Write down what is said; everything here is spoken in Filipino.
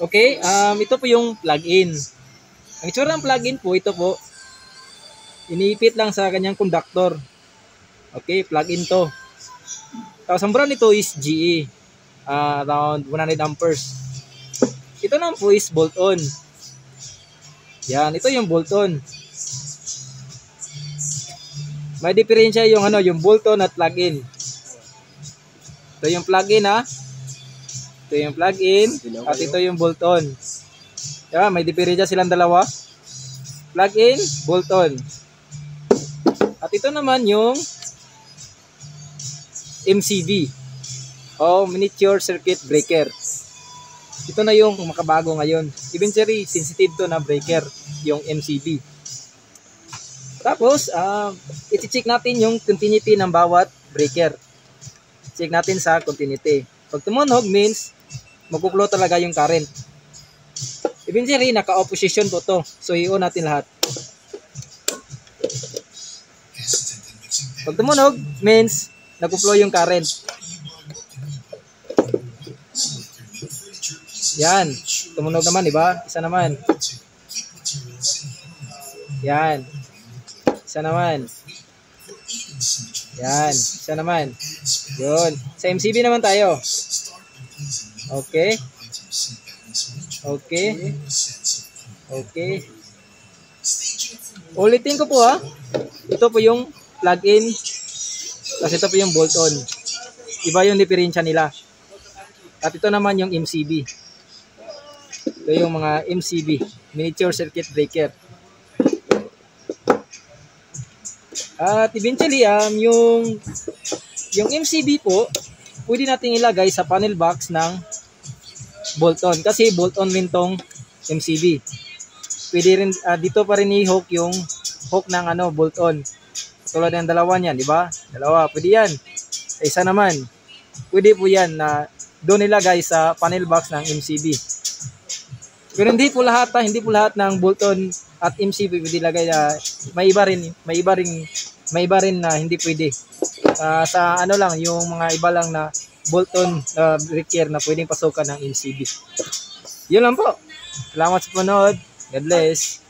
Okay, ito po yung plug-in. Ang itsura ng plug-in po, ito po, iniipit lang sa kanyang conductor. Okay, plug-in to. Tapos ang brand nito is GE, around 100 amperes. Ito naman po is bolt-on. Yan, ito yung bolt-on. May diferensya yung yung bolt-on at plug-in. Ito yung plug-in Ito yung plug-in at ito yung bolt-on. Yan, may diferensya silang dalawa. Plug-in, bolt-on. At ito naman yung MCB o miniature circuit breaker. Ito na yung makabago ngayon. Eventually, sensitive to na breaker, yung MCB. Tapos, iti-check natin yung continuity ng bawat breaker. Check natin sa continuity. Pag tumunog means, magkuklo talaga yung current. Eventually, naka-off position po to. So, i-on natin lahat. Pag tumunog means, nagkuklo yung current. Yan. Tumunog naman, diba? Isa naman. Yan. Isa naman. Yan. Isa naman. Yun. Sa MCB naman tayo. Okay. Okay. Okay. Ulitin ko po Ito po yung plug-in. Kasi ito po yung bolt-on. Iba yung diferensya nila. At ito naman yung MCB. Ito yung mga MCB. Miniature circuit breaker. At eventually, yung MCB po, pwede natin ilagay sa panel box ng bolt-on. Kasi bolt-on rin tong MCB. Pwede rin, dito pa rin i-hook yung hook ng bolt-on. Tulad ng dalawa niyan, di ba? Dalawa, pwede yan. Isa naman, pwede po yan na doon ilagay sa panel box ng MCB. Pero hindi po lahat ng bolt-on at MCB pwede ilagay may iba rin na hindi pwede. Sa lang, yung mga iba lang na bolt-on breaker na pwedeng pasukan ng MCB. Yun lang po. Salamat sa panood. God bless.